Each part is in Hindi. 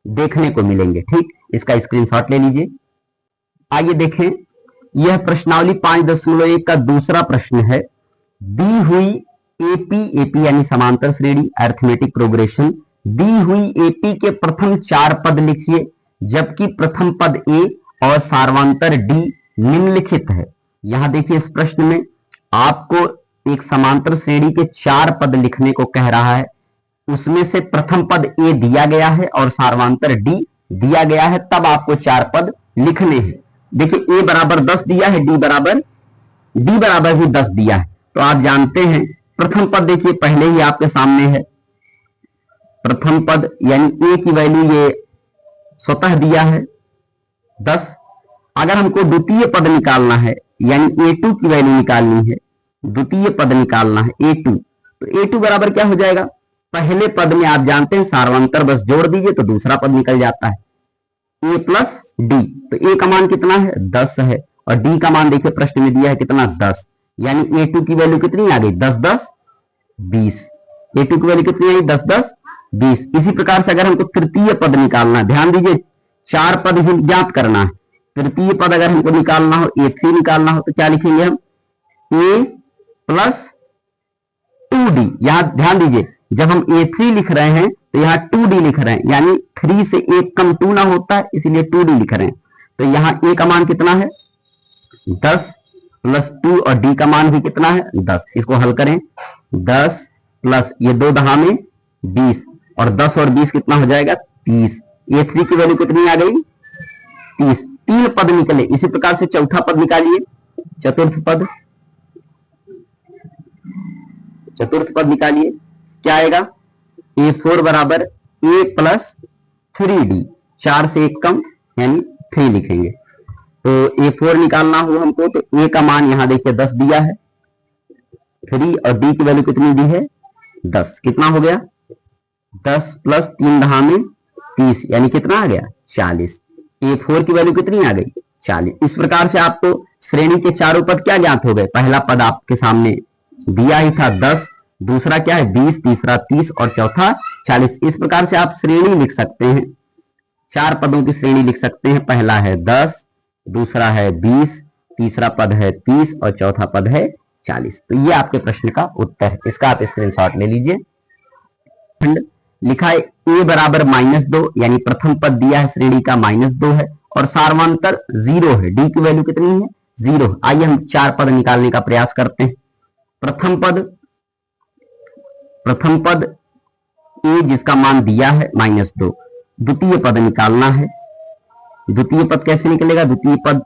देखने को मिलेंगे। ठीक, इसका स्क्रीनशॉट ले लीजिए। आइए देखें, यह प्रश्नावली 5.1 का दूसरा प्रश्न है। दी हुई एपी यानी समांतर श्रेणी अरिथमेटिक प्रोग्रेशन, दी हुई एपी के प्रथम 4 पद लिखिए, जबकि प्रथम पद ए और सार्वंतर डी निम्नलिखित है। यहां देखिए, इस प्रश्न में आपको एक समांतर श्रेणी के 4 पद लिखने को कह रहा है। उसमें से प्रथम पद ए दिया गया है और सार्वंतर डी दिया गया है, तब आपको 4 पद लिखने हैं। देखिए, ए बराबर 10 दिया है, डी बराबर भी 10 दिया है। तो आप जानते हैं प्रथम पद देखिए पहले ही आपके सामने है। प्रथम पद यानी ए की वैल्यू ये स्वतः दिया है 10। अगर हमको द्वितीय पद निकालना है यानी A2 की वैल्यू निकालनी है, द्वितीय पद निकालना है A2, तो A2 बराबर क्या हो जाएगा? पहले पद में आप जानते हैं सार्वंतर बस जोड़ दीजिए तो दूसरा पद निकल जाता है, A प्लस डी। तो A का मान कितना है? 10 है, और डी का मान देखिए प्रश्न में दिया है कितना? 10। यानी A2 की वैल्यू कितनी आ गई? 10 10 20। A2 की वैल्यू कितनी आई? 10 10 20। इसी प्रकार से अगर हमको तृतीय पद निकालना, ध्यान दीजिए 4 पद ही ज्ञात करना है। तृतीय पद अगर हमको निकालना हो, A3 निकालना हो, तो क्या लिखेंगे हम? A plus 2D। यहां ध्यान दीजिए, जब हम A3 लिख रहे हैं तो यहां 2D लिख रहे हैं, यानी 3 से 1 कम 2 ना होता है, इसलिए 2D लिख रहे हैं। तो यहां A का मान कितना है? 10 प्लस 2, और D का मान भी कितना है? 10। इसको हल करें, 10 प्लस ये 2 दहा में 20, और 10 और 20 कितना हो जाएगा? 30। A3 की वैल्यू कितनी आ गई? 30। 3 पद निकले। इसी प्रकार से चौथा पद निकालिए, चतुर्थ पद निकालिए। क्या आएगा? A4 बराबर A प्लस 3D, 4 से 1 कम यानी 3 लिखेंगे। तो A4 निकालना हो हमको, तो A का मान यहां देखिए 10 दिया है, 3, और D की वैल्यू कितनी दी है? 10। कितना हो गया? 10 प्लस 3 दहा में 30, यानी कितना आ गया? 40। A4 की वैल्यू कितनी आ गई? 40। इस प्रकार से आपको श्रेणी के चारों पद क्या ज्ञात हो गए? पहला पद आपके सामने दिया ही था 10, दूसरा क्या है? 20, तीसरा 30, और चौथा 40। इस प्रकार से आप श्रेणी लिख सकते हैं, 4 पदों की श्रेणी लिख सकते हैं। पहला है 10, दूसरा है 20, तीसरा पद है 30, और चौथा पद है 40। तो ये आपके प्रश्न का उत्तर है। इसका आप स्क्रीनशॉट ले लीजिए। लिखा है A बराबर -2, यानी प्रथम पद दिया है श्रेणी का -2 है, और सार्वंतर 0 है। D की वैल्यू कितनी है? 0। आइए हम 4 पद निकालने का प्रयास करते हैं। प्रथम पद A जिसका मान दिया है -2। द्वितीय पद निकालना है। द्वितीय पद कैसे निकलेगा? द्वितीय पद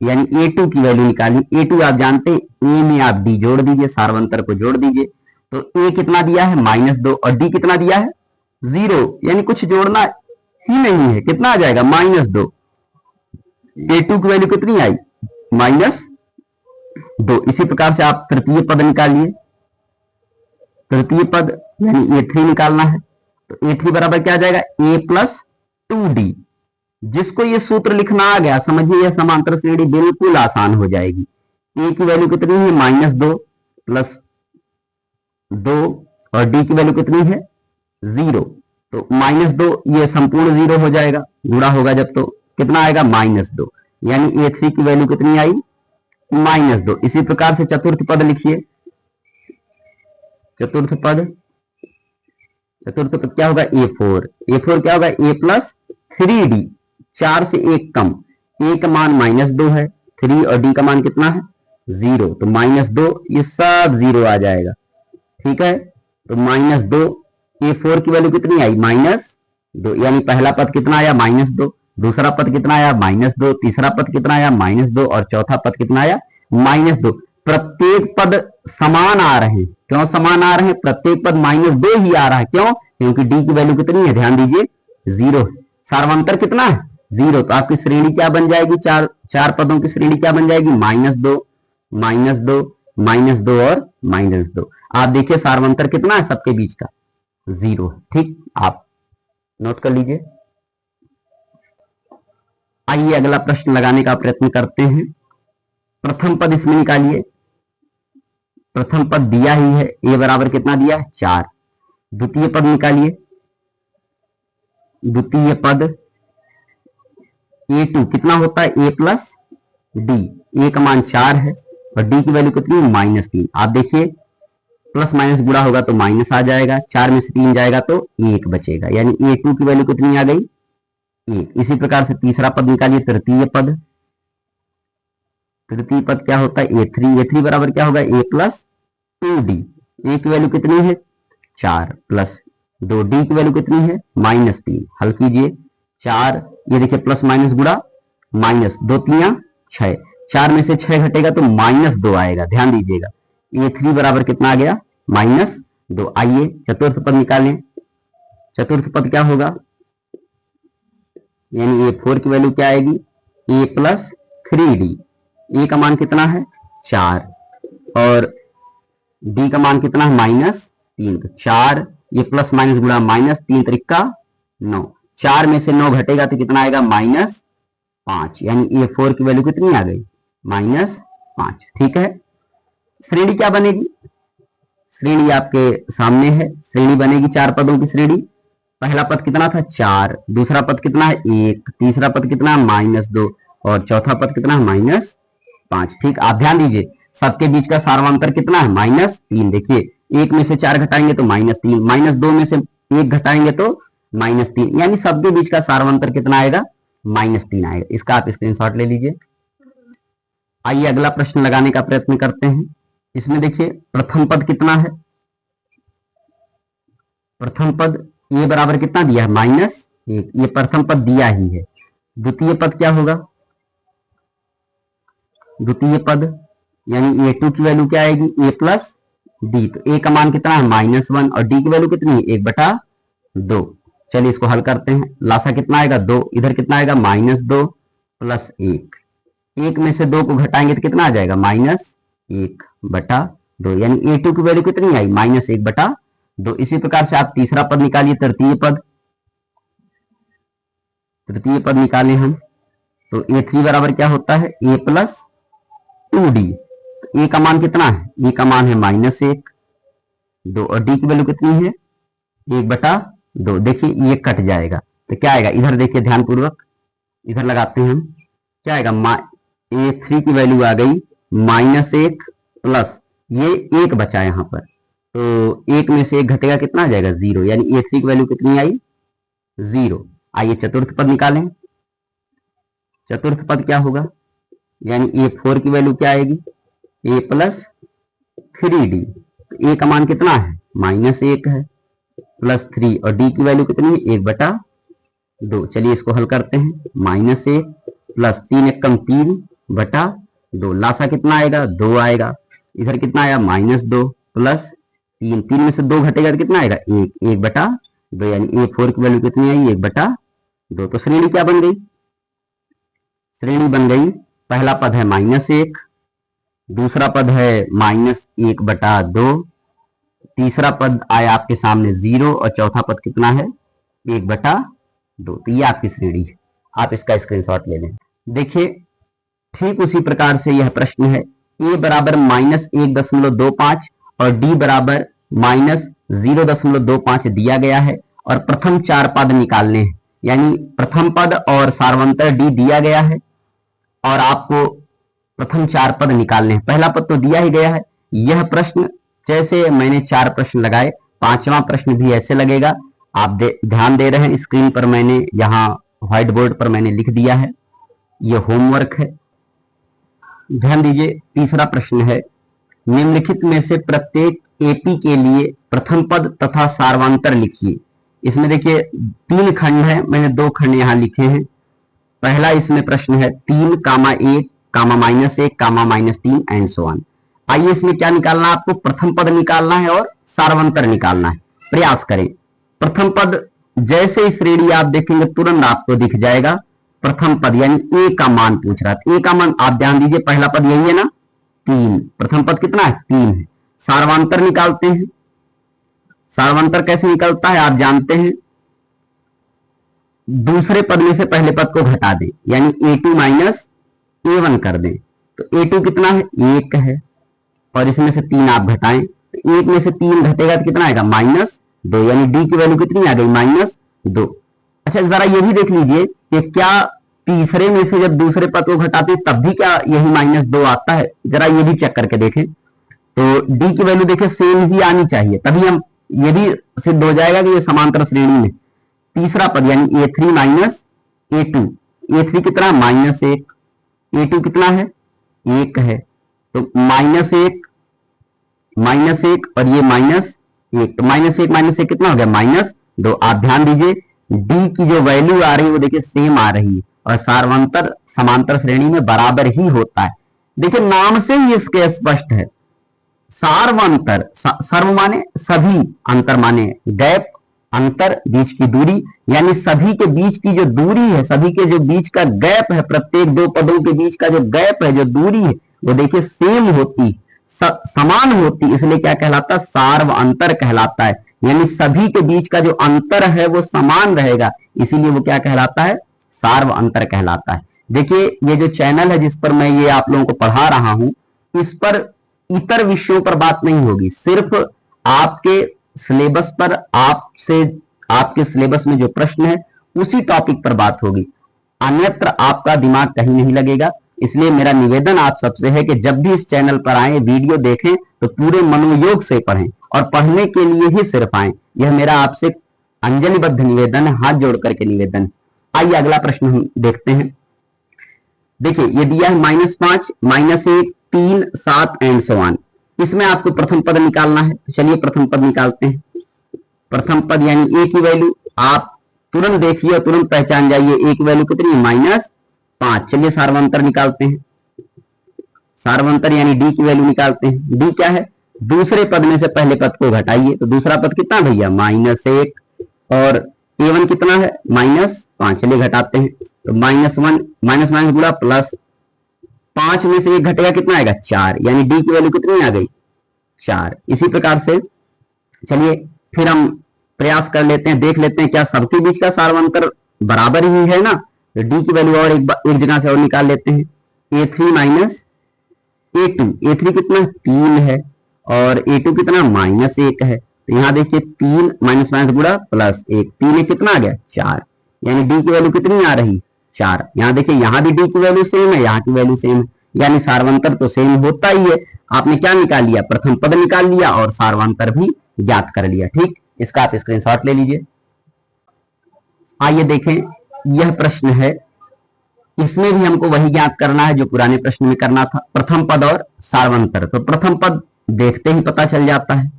यानी A2 की वैल्यू निकालिए। A2 आप जानते हैं, A में आप D जोड़ दीजिए, सार्वंतर को जोड़ दीजिए। तो A कितना दिया है? -2, और D कितना दिया है? 0, यानी कुछ जोड़ना ही नहीं है। कितना आ जाएगा? -2। A2 की वैल्यू कितनी आई? -2। इसी प्रकार से आप तृतीय पद निकालिए। तृतीय पद यानी A3 निकालना है, तो A3 बराबर क्या आ जाएगा? A plus 2D। जिसको ये सूत्र लिखना आ गया, समझिए यह समांतर श्रेणी बिल्कुल आसान हो जाएगी। A की वैल्यू कितनी है? -2 प्लस 2, और D की वैल्यू कितनी है? 0। तो -2 ये संपूर्ण 0 हो जाएगा, गुणा होगा जब, तो कितना आएगा? -2। यानी A3 की वैल्यू कितनी आई? -2। इसी प्रकार से चतुर्थ पद लिखिए। चतुर्थ पद क्या होगा? A4 क्या होगा? A प्लस 3D, 4 से 1 कम। A का मान -2 है, 3 और D का मान कितना है? 0। तो -2 ये सब 0 आ जाएगा। ठीक है, तो -2। A4 की वैल्यू कितनी आई? -2, यानी पहला पद कितना आया? -2, दूसरा पद कितना आया? -2, तीसरा पद कितना आया? -2, और चौथा पद कितना आया? -2। प्रत्येक पद समान आ रहे हैं। क्यों समान आ रहे हैं? प्रत्येक पद -2 ही आ रहा है। क्यों? क्योंकि D की वैल्यू कितनी है? ध्यान दीजिए, 0 है। सार्वंतर कितना है? 0। तो आपकी श्रेणी क्या बन जाएगी? चार पदों की श्रेणी क्या बन जाएगी? -2, -2, -2 और -2। आप देखिए सार्वंतर कितना है सबके बीच का? 0 है। ठीक, आप नोट कर लीजिए। आइए अगला प्रश्न लगाने का प्रयत्न करते हैं। प्रथम पद इसमें निकालिए। प्रथम पद दिया ही है, A बराबर कितना दिया है? 4। द्वितीय पद निकालिए। द्वितीय पद a2 कितना होता है a प्लस डी, a का मान 4 है और d की वैल्यू कितनी है -3। आप देखिए प्लस माइनस गुणा होगा तो माइनस आ जाएगा, 4 में से 3 जाएगा तो 1 बचेगा, यानी a2 की वैल्यू कितनी आ गई 1। इसी प्रकार से तीसरा पद निकालिए, तृतीय पद। तृतीय पद क्या होता है a3, a3 बराबर क्या होगा a प्लस 2d, a की वैल्यू कितनी है 4 प्लस 2d की वैल्यू कितनी है -3। हल कीजिए 4, ये देखिए प्लस माइनस गुणा माइनस, 2 3 6, 4 में से 6 घटेगा तो -2 आएगा, ध्यान दीजिएगा। a3 बराबर कितना आ गया -2। आइए चतुर्थ पद निकालें। चतुर्थ पद क्या होगा, यानी a4 की वैल्यू क्या आएगी a प्लस 3d, a का मान कितना है 4 और d का मान कितना है -3। तो 4 ये प्लस माइनस गुणा माइनस, 3 त्रिका 9, 4 में से 9 घटेगा तो कितना आएगा -5, यानी a4 की वैल्यू कितनी आ गई -5। ठीक है, श्रेणी क्या बनेगी, श्रेणी आपके सामने है, श्रेणी बनेगी 4 पदों की श्रेणी। पहला पद कितना था 4, दूसरा पद कितना है 1, तीसरा पद कितना है -2 और चौथा पद कितना है -5। ठीक, आप ध्यान दीजिए सबके बीच का सार्वंतर कितना है -3। देखिए 1 में से 4 घटाएंगे तो -3, -2 में से 1 घटाएंगे तो -3, यानी सबके बीच का सार्वंतर कितना आएगा -3 आएगा। इसका आप स्क्रीनशॉट ले लीजिए। आइए अगला प्रश्न लगाने का प्रयत्न करते हैं। इसमें देखिए प्रथम पद कितना है, प्रथम पद ये बराबर कितना दिया है -1, ये प्रथम पद दिया ही है। द्वितीय पद क्या होगा, द्वितीय पद यानी a2 की वैल्यू क्या आएगी a प्लस डी, तो a का मान कितना है -1 और d की वैल्यू कितनी है 1/2। चलिए इसको हल करते हैं, लासा कितना आएगा 2, इधर कितना आएगा -2 प्लस 1, 1 में से 2 को घटाएंगे तो कितना आ जाएगा -1/2, यानी a2 की वैल्यू कितनी आई -1/2। इसी प्रकार से आप तीसरा पद निकालिए, तृतीय पद। तृतीय पद निकालें हम तो a3 बराबर क्या होता है a प्लस 2d, a का मान कितना है a का मान है -1, 2 और d की वैल्यू कितनी है 1/2। देखिए ये कट जाएगा तो क्या आएगा, इधर देखिए ध्यानपूर्वक, इधर लगाते हैं हम, क्या आएगा a3 की वैल्यू आ गई -1 प्लस ये 1 बचा यहां पर, तो 1 में से 1 घटेगा कितना आ जाएगा 0, यानी a3 की वैल्यू कितनी आई 0। आइए चतुर्थ पद निकालें। चतुर्थ पद क्या होगा, यानी a4 की वैल्यू क्या आएगी a प्लस 3d, तो a का मान कितना है -1 है प्लस 3 और d की वैल्यू कितनी है 1/2। चलिए इसको हल करते हैं, -1 प्लस 3 एकम 3/2, लासा कितना आएगा 2 आएगा, इधर कितना आया -2 प्लस 3, 3 में से 2 घटेगा तो कितना आएगा 1/2, यानी a4 की वैल्यू कितनी आई 1/2। तो श्रेणी क्या बन गई, श्रेणी बन गई, पहला पद है -1, दूसरा पद है -1/2, तीसरा पद आया आपके सामने 0 और चौथा पद कितना है 1/2। तो ये आपकी श्रेणी है, आप इसका स्क्रीनशॉट ले लें। देखिए ठीक उसी प्रकार से यह प्रश्न है, a बराबर -1.25 और d बराबर -0.25 दिया गया है और प्रथम 4 पद निकालने हैं, यानी प्रथम पद और सार्वंतर d दिया गया है और आपको प्रथम 4 पद निकालने हैं। पहला पद तो दिया ही गया है। यह प्रश्न जैसे मैंने 4 प्रश्न लगाए, 5वां प्रश्न भी ऐसे लगेगा। आप ध्यान दे रहे हैं स्क्रीन पर, मैंने यहाँ व्हाइट बोर्ड पर मैंने लिख दिया है, यह होमवर्क है, ध्यान दीजिए। तीसरा प्रश्न है, निम्नलिखित में से प्रत्येक एपी के लिए प्रथम पद तथा सार्वंतर लिखिए। इसमें देखिए 3 खंड है, मैंने 2 खंड यहाँ लिखे हैं। पहला इसमें प्रश्न है 3, 1, -1, -3 एंड सो ऑन। आइए इसमें क्या निकालना है आपको, प्रथम पद निकालना है और सार्वंतर निकालना है। प्रयास करें। प्रथम पद जैसे ही श्रेणी आप देखेंगे तुरंत आपको दिख जाएगा। प्रथम पद यानी ए का मान पूछ रहा है, ए का मान आप ध्यान दीजिए, पहला पद यही है ना 3, प्रथम पद कितना है 3 है। सार्वंतर निकालते हैं, सार्वंतर कैसे निकलता है आप जानते हैं, दूसरे पद में से पहले पद को घटा दें, यानी a2 माइनस a1 कर दें। तो a2 कितना है 1 है और इसमें से 3 आप घटाएं, तो 1 में से 3 घटेगा तो कितना आएगा -2, यानी d की वैल्यू कितनी आ गई -2। अच्छा जरा ये भी देख लीजिए कि क्या तीसरे में से जब दूसरे पद को घटाते तब भी क्या यही -2 आता है, जरा ये भी चेक करके देखें। तो डी की वैल्यू देखें सेम ही आनी चाहिए, तभी हम ये भी सिद्ध हो जाएगा कि ये समांतर श्रेणी में तीसरा पद यानी A3 माइनस A2, A3 कितना -1, A2 कितना है 1 है, तो -1 और ये -1, तो -1 कितना हो गया -2। आप ध्यान दीजिए डी की जो वैल्यू आ रही है वो देखिए सेम आ रही है और सार्वंतर समांतर श्रेणी में बराबर ही होता है। देखिए नाम से ही इसके स्पष्ट है, सार्वंतर, सर्व माने सभी, अंतर माने गैप, अंतर बीच की दूरी, यानी सभी के बीच की जो दूरी है, सभी के जो बीच का गैप है, प्रत्येक दो पदों के बीच का जो गैप है, जो दूरी है वो देखिए सेम होती, समान होती, इसलिए क्या कहलाता, सार्व अंतर कहलाता है। यानी सभी के बीच का जो अंतर है वो समान रहेगा, इसीलिए वो क्या कहलाता है, सार्व अंतर कहलाता है। देखिए ये जो चैनल है जिस पर मैं ये आप लोगों को पढ़ा रहा हूं, इस पर इतर विषयों पर बात नहीं होगी, सिर्फ आपके सिलेबस पर, आपसे आपके सिलेबस में जो प्रश्न है उसी टॉपिक पर बात होगी, अन्यत्र आपका दिमाग कहीं नहीं लगेगा। इसलिए मेरा निवेदन आप सबसे है कि जब भी इस चैनल पर आए, वीडियो देखें तो पूरे मनोयोग से पढ़ें और पढ़ने के लिए ही सिर्फ आए। यह मेरा आपसे अंजलिबद्ध निवेदन है, हाथ जोड़ करके निवेदन। आइए अगला प्रश्न हम देखते हैं। देखिए ये दिया है -5, -1, 3, 7 एंड सो ऑन। इसमें आपको प्रथम पद निकालना है, चलिए प्रथम पद निकालते हैं। प्रथम पद यानी ए की वैल्यू आप तुरंत देखिए और तुरंत पहचान जाइए, ए की वैल्यू कितनी, -5। चलिए सार्वंतर निकालते हैं, सार्वंतर यानी डी की वैल्यू निकालते हैं। डी क्या है, दूसरे पद में से पहले पद को घटाइए, तो दूसरा पद कितना भैया -1 और A1 कितना है -5। चलिए घटाते हैं, तो -1 गुणा प्लस 5 में से एक घटेगा कितना आएगा 4, यानी डी की वैल्यू कितनी आ गई 4। इसी प्रकार से चलिए फिर हम प्रयास कर लेते हैं, देख लेते हैं क्या सबके बीच का सार्वंतर बराबर ही है ना। तो डी की वैल्यू और एक जगह से और निकाल लेते हैं, A3 माइनस A2, A3 कितना 3 है और A2 कितना -1 है। तो यहां देखिए 3 माइनस गुणा प्लस 1, 3 कितना आ गया 4, यानी डी की वैल्यू कितनी आ रही 4। यहां देखिए यहां भी डी की वैल्यू सेम है, यहां की वैल्यू सेम है, यानी सार्वंतर तो सेम होता ही है। आपने क्या निकाल लिया, प्रथम पद निकाल लिया और सार्वंतर भी ज्ञात कर लिया। ठीक, इसका आप स्क्रीनशॉट ले लीजिए। आइए देखें यह प्रश्न है, इसमें भी हमको वही ज्ञात करना है जो पुराने प्रश्न में करना था, प्रथम पद और सार्वंतर। तो प्रथम पद देखते ही पता चल जाता है,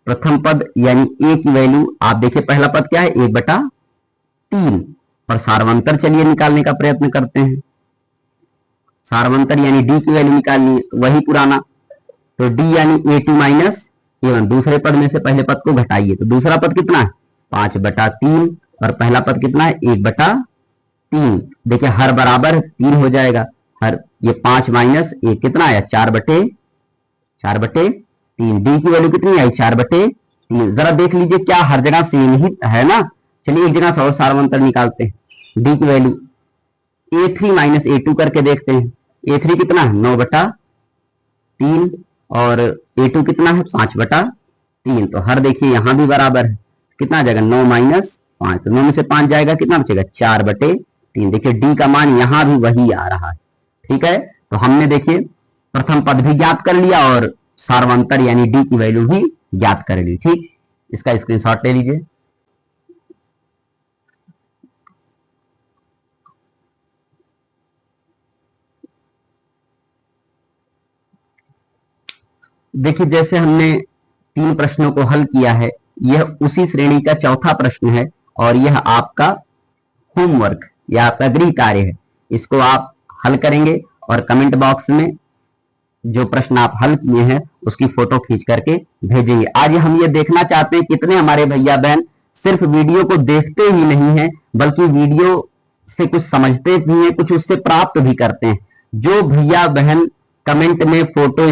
प्रथम पद यानी ए की वैल्यू आप देखिए, पहला पद क्या है 1/3 और सार्वंतर चलिए निकालने का प्रयत्न करते हैं। सार्वंतर यानी डी की वैल्यू निकालनी है, वही पुराना, तो डी यानी A2 माइनस A1, दूसरे पद में से पहले पद को घटाइए, तो दूसरा पद कितना है 5/3 और पहला पद कितना है 1/3। देखिए हर बराबर 3 हो जाएगा, हर ये 5 माइनस 1 कितना आया 4/3। डी की वैल्यू कितनी आई 4/3। जरा देख लीजिए क्या हर जगह सेम ही है ना। चलिए एक जगह से और सार्वंतर निकालते हैं, डी की वैल्यू A3 माइनस A2 करके देखते हैं। A3 कितना है 9/3 और A2 कितना है 5/3। तो हर देखिए यहां भी बराबर है, कितना आ जाएगा 9 माइनस 5, तो 9 में से 5 जाएगा, कितना बचेगा 4/3। देखिए डी का मान यहां भी वही आ रहा है। ठीक है, तो हमने देखिए प्रथम पद भी ज्ञात कर लिया और सार्वंतर यानी डी की वैल्यू भी ज्ञात कर ली। ठीक, इसका स्क्रीनशॉट ले लीजिए। देखिए जैसे हमने 3 प्रश्नों को हल किया है, यह उसी श्रेणी का चौथा प्रश्न है और यह आपका होमवर्क या आपका गृह कार्य है। इसको आप हल करेंगे और कमेंट बॉक्स में जो प्रश्न आप हल किए हैं उसकी फोटो खींच करके भेजेंगे। आज हम ये देखना चाहते हैं कितने हमारे भैया बहन सिर्फ वीडियो को देखते ही नहीं है बल्कि वीडियो से कुछ समझते भी हैं, कुछ उससे प्राप्त भी करते हैं। जो भैया बहन कमेंट में फोटो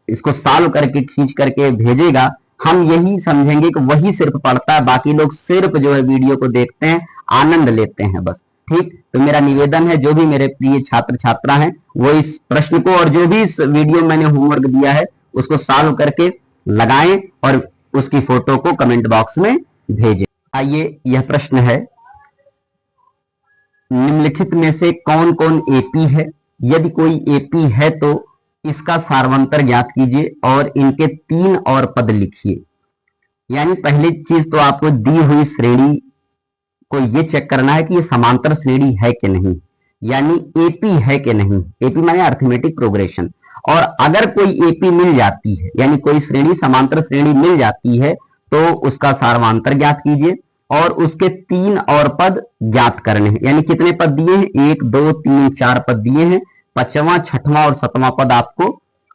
इसको सॉल्व करके खींच करके भेजेगा, हम यही समझेंगे कि वही सिर्फ पढ़ता है, बाकी लोग सिर्फ जो है वीडियो को देखते हैं, आनंद लेते हैं बस। ठीक, तो मेरा निवेदन है जो भी मेरे प्रिय छात्र छात्रा हैं वो इस प्रश्न को और जो भी इस वीडियो मैंने होमवर्क दिया है उसको सॉल्व करके लगाएं और उसकी फोटो को कमेंट बॉक्स में भेजें। आइए यह प्रश्न है, निम्नलिखित में से कौन कौन एपी है? यदि कोई एपी है तो इसका सार्वंतर ज्ञात कीजिए और इनके 3 और पद लिखिए। यानी पहली चीज तो आपको दी हुई श्रेणी को ये चेक करना है कि ये समांतर श्रेणी है कि नहीं, यानी एपी है कि नहीं। एपी माने अर्थमेटिक प्रोग्रेशन। और अगर कोई एपी मिल जाती है, यानी कोई श्रेणी समांतर श्रेणी मिल जाती है, तो उसका सार्वंतर ज्ञात कीजिए और उसके 3 और पद ज्ञात करने हैं। यानी कितने पद दिए हैं? 1 2 3 4 पद दिए हैं। 5वां 6वां और 7वां पद आपको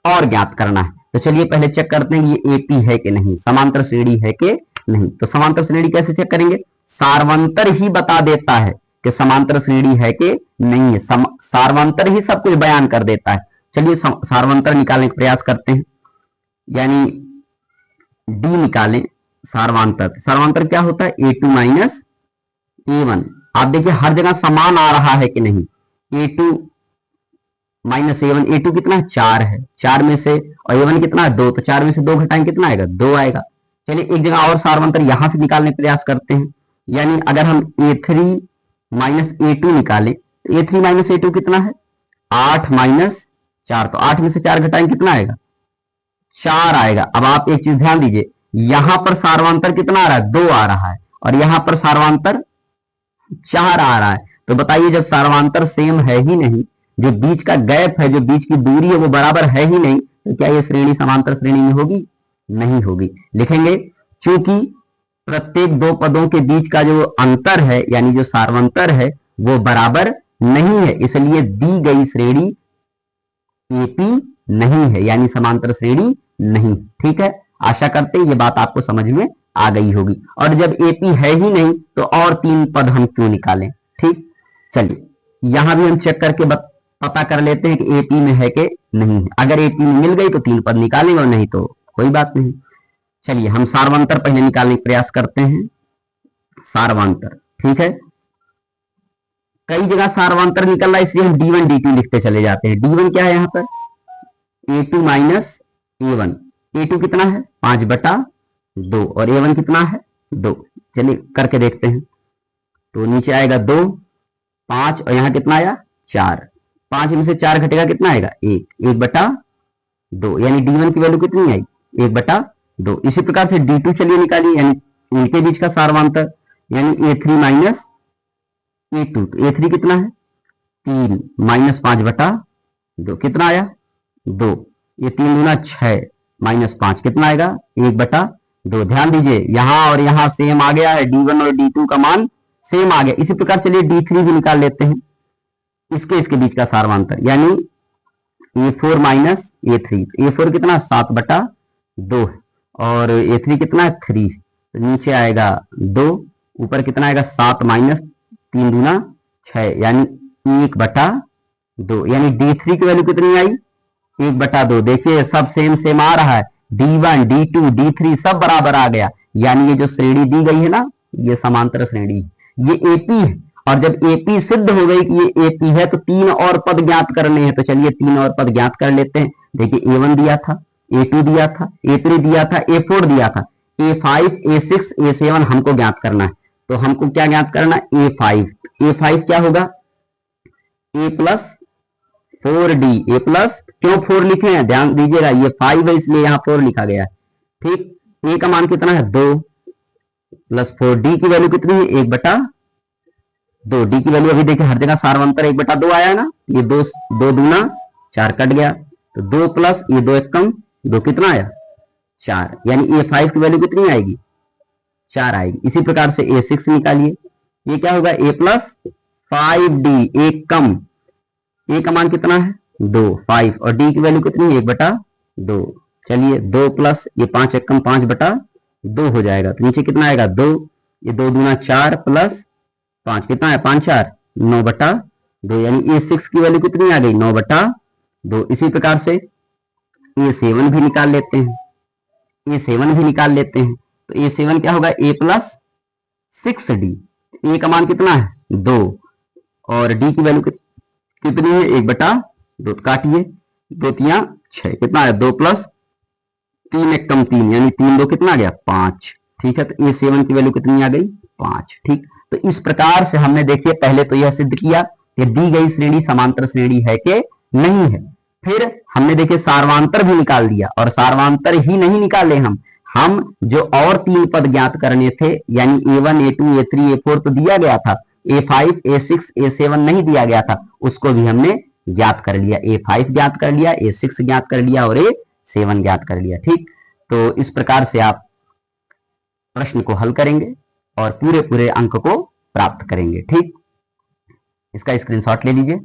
और ज्ञात करना है। तो चलिए पहले चेक करते हैं ये एपी है कि नहीं, समांतर श्रेणी है कि नहीं। तो समांतर श्रेणी कैसे चेक करेंगे? सार्वंतर ही बता देता है कि समांतर श्रेणी है कि नहीं है। सार्वंतर ही सब कुछ बयान कर देता है। चलिए सार्वंतर निकालने का प्रयास करते हैं। यानी डी निकालें सार्वंतर। सार्वंतर क्या होता है? A2 minus A1। आप देखिए हर जगह समान आ रहा है कि नहीं। A2 minus A1। A2 कितना है? 4 है। 4 में से और A1 कितना है? 2। तो 4 में से 2 घटाएं कितना आएगा? 2 आएगा। चलिए एक जगह और सार्वंतर यहां से निकालने का प्रयास करते हैं। यानी अगर हम A3 माइनस A2 निकालें तो A3 माइनस A2 कितना है? 8 माइनस 4। तो 8 में से 4 घटाएं कितना आएगा? 4 आएगा। अब आप एक चीज ध्यान दीजिए, यहां पर सार्वंतर कितना आ रहा है? 2 आ रहा है और यहां पर सार्वंतर 4 आ रहा है। तो बताइए जब सार्वंतर सेम है ही नहीं, जो बीच का गैप है, जो बीच की दूरी है वो बराबर है ही नहीं, तो क्या ये श्रेणी समांतर श्रेणी में होगी? नहीं होगी। लिखेंगे चूंकि प्रत्येक 2 पदों के बीच का जो अंतर है, यानी जो सार्वंतर है, वो बराबर नहीं है, इसलिए दी गई श्रेणी एपी नहीं है, यानी समांतर श्रेणी नहीं। ठीक है, आशा करते हैं ये बात आपको समझ में आ गई होगी। और जब एपी है ही नहीं तो और 3 पद हम क्यों निकालें? ठीक, चलिए यहां भी हम चेक करके पता कर लेते हैं कि एपी में है कि नहीं है। अगर एपी में मिल गई तो 3 पद निकालेंगे और नहीं तो कोई बात नहीं। चलिए हम सार्वंतर पहले निकालने का प्रयास करते हैं। सार्वंतर, ठीक है, कई जगह सार्वंतर निकल रहा है इसलिए हम D1 D2 लिखते चले जाते हैं। D1 क्या है यहां पर? A2 minus A1। A2 कितना है? 5/2 और A1 कितना है? 2। चलिए करके देखते हैं। तो नीचे आएगा 2 5 और यहां कितना आया? 4। 5 में से 4 घटेगा कितना आएगा? 1। 1/2, यानी D1 की वैल्यू कितनी आई? 1/2। इसी प्रकार से D2 चलिए निकालिए, यानी इनके बीच का सार्वंतर, यानी A3 माइनस A2। तो A3 कितना है? 3 माइनस 5/2 कितना आया? 2। ये 3 गुना 6 माइनस 5 कितना आएगा? 1/2। ध्यान दीजिए यहां और यहां सेम आ गया है, D1 और D2 का मान सेम आ गया। इसी प्रकार चलिए D3 भी निकाल लेते हैं, इसके बीच का सार्वंतर, यानी A4 माइनस A3। A4 कितना? 7/2 और A3 कितना? 3। तो नीचे आएगा 2, ऊपर कितना आएगा? 7 माइनस 3 गुना 6, यानी 1/2। यानी D3 की वैल्यू कितनी आई? 1/2। देखिए सब सेम आ रहा है, D1 D2 D3 सब बराबर आ गया। यानी ये जो श्रेणी दी गई है ना, ये समांतर श्रेणी, ये एपी है। और जब एपी सिद्ध हो गई कि ये एपी है तो 3 और पद ज्ञात करने हैं। तो चलिए 3 और पद ज्ञात कर लेते हैं। देखिए A1 दिया था, A2 दिया था, A3 दिया था, A4 दिया था, A5 A6 A7 हमको ज्ञात करना है। तो हमको क्या ज्ञात करना है? A5 क्या होगा? A plus 4D। A plus क्यों 4 लिखे हैं? ध्यान दीजिएगा, ये 5 है इसलिए यहां 4 लिखा गया है। ठीक, A का मान कितना है? 2 प्लस 4। D की वैल्यू कितनी है? 1/2। D की वैल्यू अभी देखिए हर जगह सार्वंतर 1/2 आया है ना, ये 2 दूना 4 कट गया, तो 2 प्लस ये 2 एक कम 2 कितना आया? 4। यानी A5 की वैल्यू कितनी आएगी? 4 आएगी। इसी प्रकार से A6 निकालिए, ये क्या होगा? A प्लस 5D, एक कम, A का मान कितना है? 2 5 और D की वैल्यू कितनी है? 1/2। चलिए 2 प्लस ये 5 एक कम 5/2 हो जाएगा। तो नीचे कितना आएगा? 2, ये 2 दूना 4 प्लस 5 कितना है? 5 4 9/2, यानी A6 की वैल्यू कितनी आ गई? 9/2। इसी प्रकार से A7 भी निकाल लेते हैं। तो A7 क्या होगा? A plus 6D। A का मान कितना है? 2 और D की वैल्यू कितनी है? 1/2। काटिए, 2 3 6 कितना है? 2 प्लस 3 एक कम 3, यानी 3 2 कितना आ गया? 5। ठीक है, तो A7 की वैल्यू कितनी आ गई? 5। ठीक, तो इस प्रकार से हमने देखिए पहले तो यह सिद्ध किया कि दी गई श्रेणी समांतर श्रेणी है कि नहीं है। फिर हमने देखिए सार्वांतर भी निकाल दिया, और सार्वांतर ही नहीं निकाले हम जो और 3 पद ज्ञात करने थे, यानी A1 A2 A3 A4 तो दिया गया था, A5 A6 A7 नहीं दिया गया था, उसको भी हमने ज्ञात कर लिया। A5 ज्ञात कर लिया, A6 ज्ञात कर लिया और A7 ज्ञात कर लिया। ठीक, तो इस प्रकार से आप प्रश्न को हल करेंगे और पूरे अंक को प्राप्त करेंगे। ठीक, इसका स्क्रीनशॉट ले लीजिए।